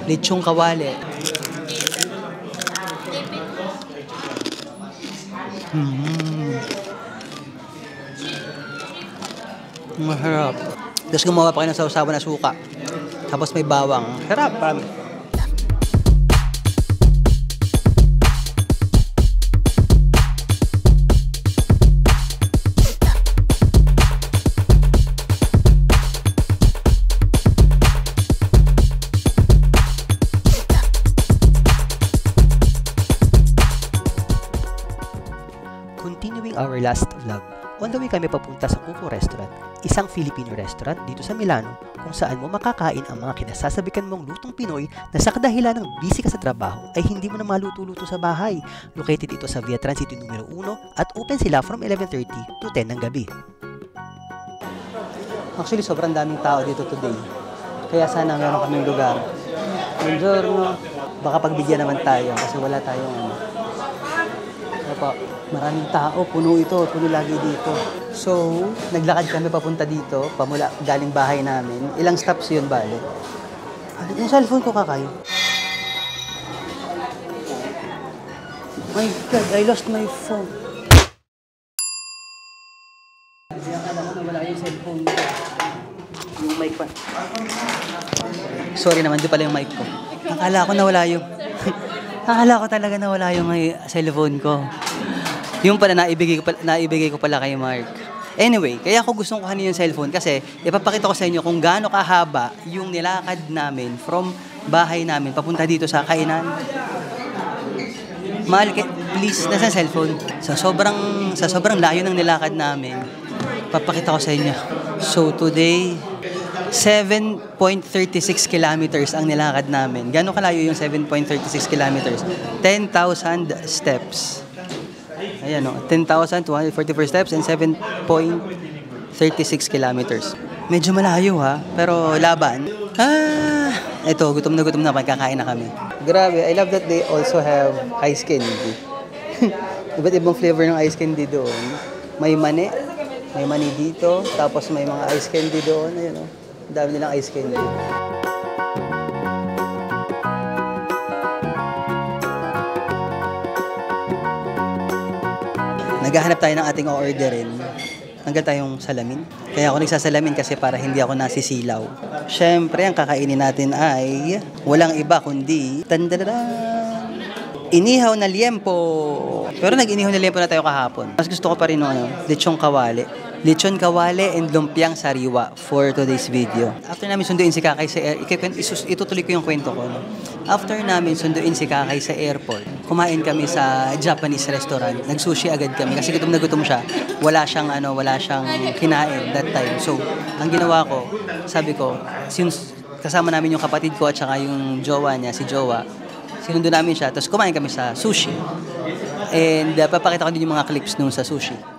Lechong kawali. Masarap. Tapos gumawa pa kayo ng sausawan na suka. Tapos may bawang. Sarap, parang. Continuing our last vlog, on the way kami papunta sa Cuco Restaurant, isang Filipino restaurant dito sa Milano kung saan mo makakain ang mga kinasasabikan mong lutong Pinoy na sa kadahilan ng busy ka sa trabaho ay hindi mo na maluto-luto sa bahay. Located ito sa Via Transito numero 1 at open sila from 11:30 to 10 ng gabi. Actually, sobrang daming tao dito today. Kaya sana meron kaming lugar. Buongiorno. Baka pagbigyan naman tayo kasi wala tayong ano. Maraming tao, puno ito, puno lagi dito. So, naglakad kami papunta dito, pamula galing bahay namin. Ilang stops yun, bale? Yung cellphone ko kakayo. My God, I lost my phone. Akala ko nawala yung cellphone ko. Yung mic pa. Sorry naman, di pala yung mic ko. Akala ko nawala yung... Akala ko talaga nawala yung cellphone ko. Yung pala, naibigay ko pala kay Mark. Anyway, kaya ako gustong kuhanin yung cellphone kasi ipapakita ko sa inyo kung gaano kahaba yung nilakad namin from bahay namin papunta dito sa kainan. Mahal, please, nasa cellphone. Sa sobrang layo ng nilakad namin, papakita ko sa inyo. So today, 7.36 kilometers ang nilakad namin. Gaano kalayo yung 7.36 kilometers? 10,000 steps. Ayan o, 10,244 steps and 7.36 kilometers. Medyo malayo ha, pero laban. Ito, gutom na kakain na kami. Grabe, I love that they also have ice candy. Iba't ibang flavor ng ice candy doon. May mani dito, tapos may mga ice candy doon. Ayan o, dami nilang ice candy. Naghahanap tayo ng ating o-orderin. Hanggang tayong salamin. Kaya ako nagsasalamin kasi para hindi ako nasisilaw. Siyempre, ang kakainin natin ay walang iba kundi inihaw na liempo. Pero nag-inihaw na liempo na tayo kahapon. Mas gusto ko pa rin lechong kawali. Lechon kawali and lumpiang sariwa for today's video. After namin sunduin si Kakay sa itutuloy ko yung kwento ko. After namin sunduin si Kakay sa airport, kumain kami sa Japanese restaurant. Nag-sushi agad kami kasi gutom na gutom siya. Wala siyang kinain that time. So, ang ginawa ko, sabi ko, since kasama namin yung kapatid ko at saka yung jowa niya, si Jowa, sinundo namin siya, tapos kumain kami sa sushi. And papakita ko din yung mga clips nung sa sushi.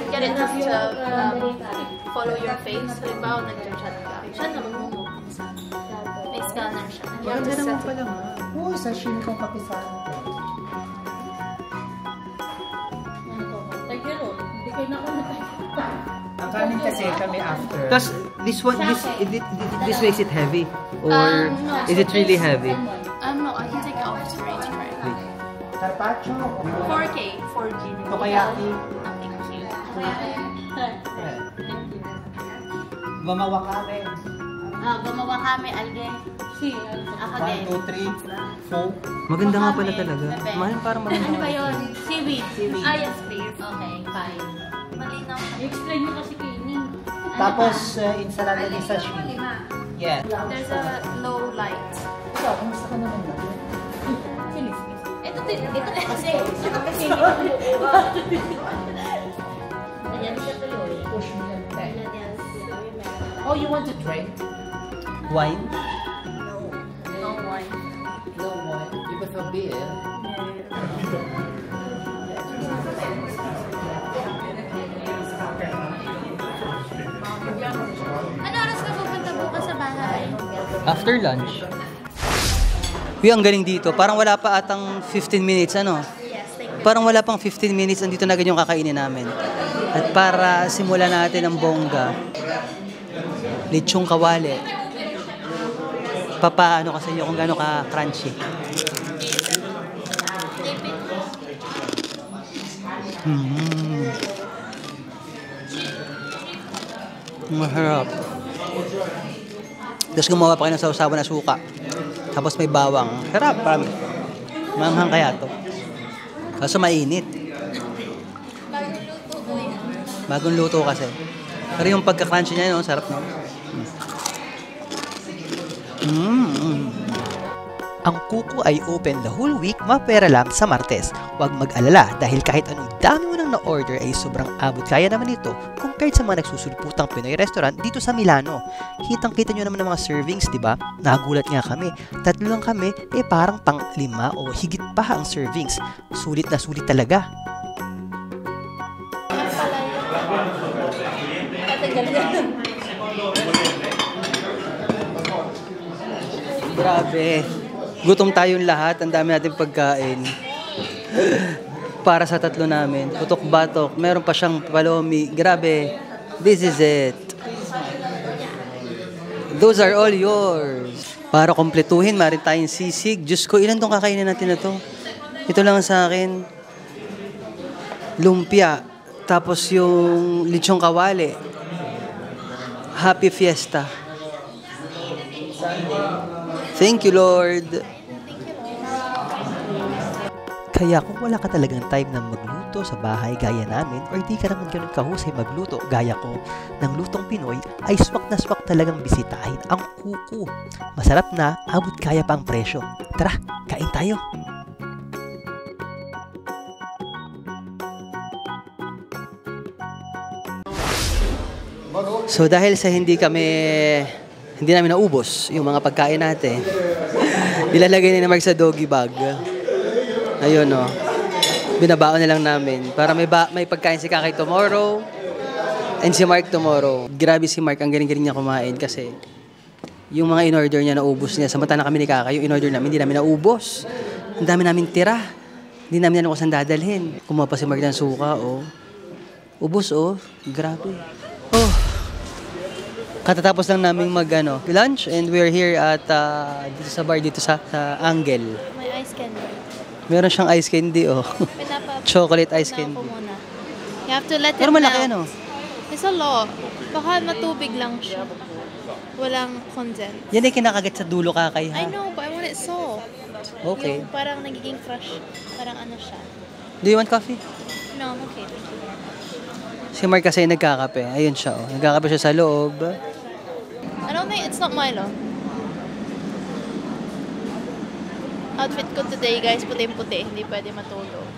Get it just to follow your face. Halimbawa, nag-chat ka. Siya naman mo. May scanner siya. Maganda naman pala nga. Oo, sashimi kong kapisan. Hindi kayo nakunatay. Ang kanin kasi kami after. Plus, this makes it heavy? Or No, is it really heavy? No, I can take it off to range right. Carpaccio. 4K, 4G. Tokayaki. Gumawa kami. Gumawa kami, alge. Ako 1, 2, 3, 4. Maganda nga pala talaga. Parang maganda. Ano ba yun? Seaweed. Yes, please. Okay, fine. Malinaw. I-explain mo kasi kay Ning. Tapos, ensalada ni sashimi. Yeah. There's a low light. Ikaw, kumusta ka naman ba? Ito kasi. Ayan siya tuloy. Push me yan. Oh, you want to drink? Wine? No wine. No wine. You prefer beer? Ano oras ka pupunta bukas sa bahay? After lunch. Uy, ang galing dito. Parang wala pa atang 15 minutes, ano? Yes, thank you. Parang wala pang 15 minutes, andito na agad yung kakainin namin. At para simulan natin ang bongga, lechong kawali. Papaano ka sa inyo kung gaano ka crunchy. Masarap. Tapos gumawa pa kayo ng sausawan na suka. Tapos may bawang. Sarap, parang manghang kaya to. Kaso mainit. Bagong luto kasi. Pero yung pagka-crunchy niya, no, sarap, no? Ang kuko ay open the whole week, mapera lang sa Martes. Huwag mag-alala dahil kahit anong dami mo nang na-order ay sobrang abot kaya naman ito compared sa mga nagsusulputang Pinoy restaurant dito sa Milano. Kitang-kita nyo naman ng mga servings, di ba? Nagulat nga kami. 3 lang kami, parang pang 5 o higit pa ang servings. Sulit na sulit talaga. Grabe. Gutom tayong lahat. Ang dami nating pagkain. Para sa 3 namin. Putok-batok. Meron pa siyang palomi. Grabe. This is it. Those are all yours. Para kompletuhin, maaaring tayong sisig. Diyos ko, ilan tong kakainin natin na to? Ito lang sa akin. Lumpia. Tapos yung lechong kawali. Happy Fiesta. Thank you, Lord. Kaya kung wala ka talagang time na magluto sa bahay gaya namin or di ka naman ganun kahusay magluto gaya ko ng lutong Pinoy, ay swak na swak talagang bisitahin ang kuko. Masarap na, abot kaya pa ang presyo. Tara, kain tayo! So dahil sa hindi namin naubos yung mga pagkain natin, nilalagay ni Mark sa doggy bag. Ayun, no. Binabaon na lang namin para may pagkain si Kakay tomorrow and si Mark tomorrow. Grabe si Mark, ang galing-galing niya kumain kasi yung mga in-order niya naubos niya. Samantala kami ni Kakay, yung in-order namin hindi namin naubos. Ang dami namin tira. Hindi namin alam kung saan dadalhin. Kumuha pa si Mark ng suka, oh. Ubos, oh. Grabe. Oh. Katatapos lang namin lunch and we're here at dito sa bar dito sa Angle. May ice candy. Meron siyang ice candy, oh. Chocolate ice candy. Muna. You have to let it Pero malaki, melt. ano? It's a lot. Baka matubig lang siya. Walang condense. Yan ay kinakagat sa dulo, Kakay, ha? I know, but I want it soft. Okay. Yung parang nagiging crush. Parang ano siya. Do you want coffee? No, I'm okay. Thank you. Si Mark kasi nagkakape. Ayun siya, oh. Nagkakape siya sa loob. I don't think it's not Milo. Outfit ko today, guys, puti-puti. Hindi pwede matulog.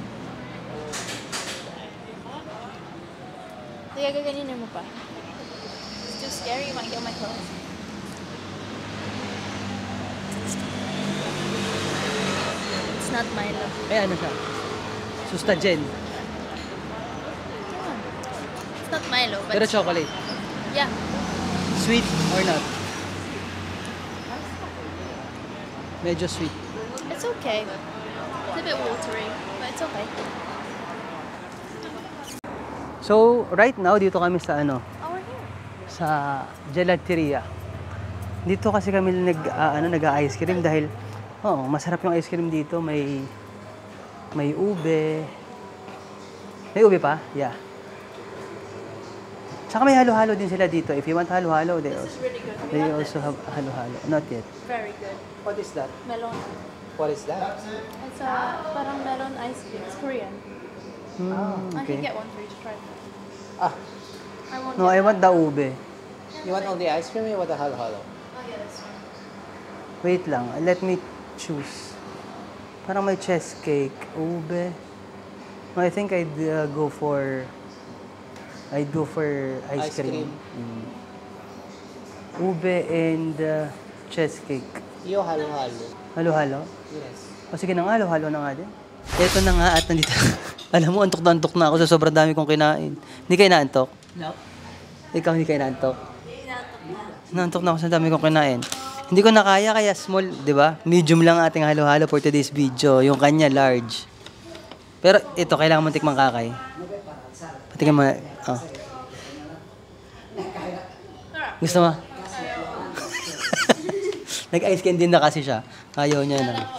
Sige, gaganinin mo pa. It's too scary. You might get my clothes. It's not Milo. Ay, ano siya? Sustagen. Yeah. It's not Milo, but... Pero chocolate. Yeah. Sweet or not? Medyo sweet. It's okay. It's a bit watery, but it's okay. So, right now, dito kami sa Oh, we're here. sa gelateria. Dito kasi kami nag-ice cream dahil masarap yung ice cream dito. May ube. May ube pa? Yeah. Tsaka may halo-halo din sila dito. If you want halo-halo, This is really good. they also have halo-halo. Not yet. Very good. What is that? Melon. What is that? It's parang melon ice cream. It's Korean. I can get one for you to try. Ah, I won't no, get I want the ube. You want only ice cream or you want the halo-halo? I'll get this one. Wait lang. Let me choose. Parang may cheesecake. Ube. No, I think I'd go for ice cream. Ube and cheesecake. Yung halo-halo. Halo-halo? Yes. O sige na nga, halo-halo na nga din. Ito na nga at nandito. Alam mo, antok na ako sa sobrang dami kong kinain. Hindi kayo naantok? No. Ikaw hindi kayo naantok? Naantok na ako sa dami kong kinain. Hindi ko na kaya, kaya small, di ba? Medium lang ating halo-halo for today's video. Yung kanya, large. Pero ito, kailangan mo tikmang kakay. Patikin mo. Oh. Gusto mo? Nag-ice candy na kasi siya. Ayaw niya na.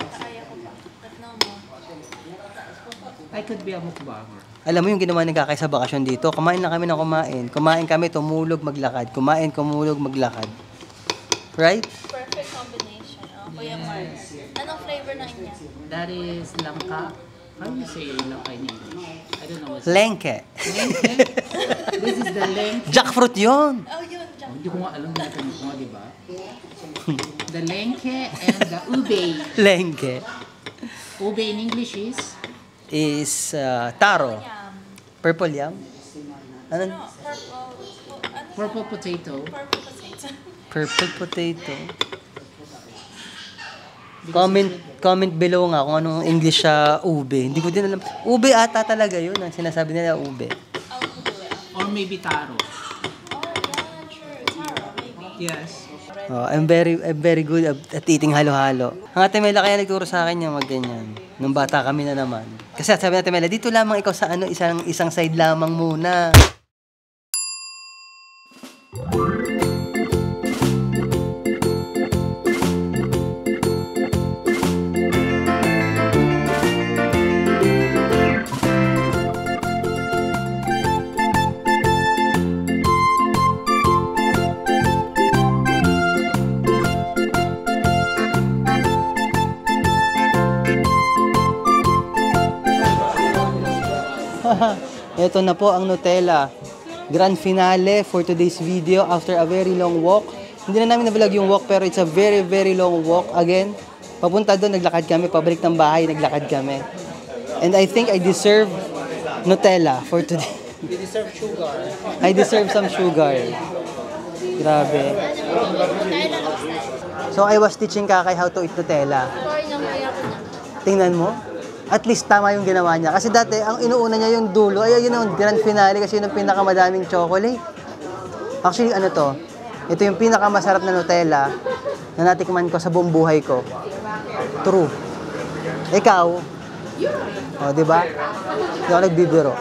I could be a mukbanger. Alam mo yung ginawa ni kakay sa bakasyon dito? Kumain na kami ng kumain. Kumain kami, tumulog, maglakad. Kumain, tumulog, maglakad. Right? Perfect combination. Kuya Mars. Anong flavor na niya? That is langka. How do you say langka in English? I don't know what's Lengke. Lengke? This is the lengke. Jackfruit yun! Oh, yun. Oh, hindi ko nga alam na ito mo, di ba? The lengke and the ube. Lengke. Ube in English is? Is taro. Yum. Purple yam? Ano? No, purple. Purple potato. Purple potato. Purple potato. Comment below nga kung anong English sa ube. Hindi ko din alam. Ube ata talaga yun. Ang sinasabi nila ube. I'll Google it. Or maybe taro. Oh, yeah, true. Taro, maybe. Yes. Oh, I'm very good at eating halo-halo. Ang Ate Mela kaya nagturo sa akin yung magganyan. Nung bata kami na naman. Kasi sabi natin Mela, dito lamang ikaw sa ano, isang side lamang muna. Ito na po ang Nutella. Grand finale for today's video after a very long walk. Hindi na namin na-vlog yung walk pero it's a very long walk. Again, papunta doon, naglakad kami. Pabalik ng bahay, naglakad kami. And I think I deserve Nutella for today. You deserve sugar. I deserve some sugar. Grabe. So I was teaching Kakay how to eat Nutella. Sorry nang kaya ko na. Tingnan mo. At least tama yung ginawa niya. Kasi dati, ang inuuna niya yung dulo. Ay, yun ang grand finale kasi yun ang pinakamadaming chocolate. Actually, ano to? Ito yung pinakamasarap na Nutella na natikman ko sa buong buhay ko. True. Ikaw? O, di ba? Hindi ako nagbibiro.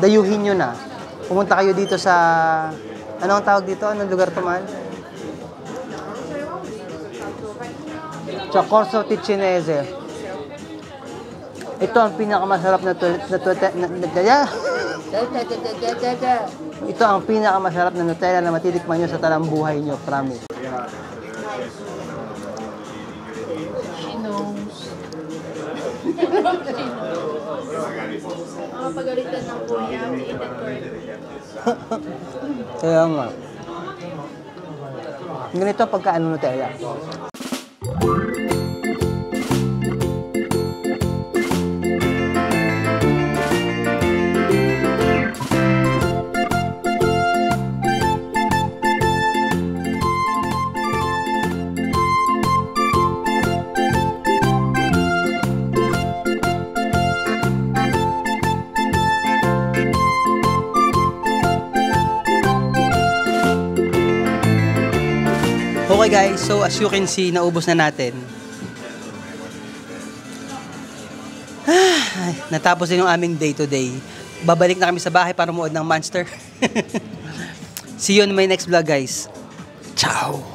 Dayuhin nyo na. Pumunta kayo dito sa... Ano ang tawag dito? Anong lugar to, man? Sa Corso Ticinese. Ito ang pinakamasarap na Ito ang pinakamasarap na Nutella na matitikman nyo sa talang buhay nyo. Promise. She knows. Pagalitan ng kuya, we eat it correctly. Kaya nga. Ganito pagka ano Nutella. Okay guys, so as you can see, naubos na natin. Natapos din yung aming day-to-day. Babalik na kami sa bahay para muod ng Monster. See you on my next vlog guys. Ciao!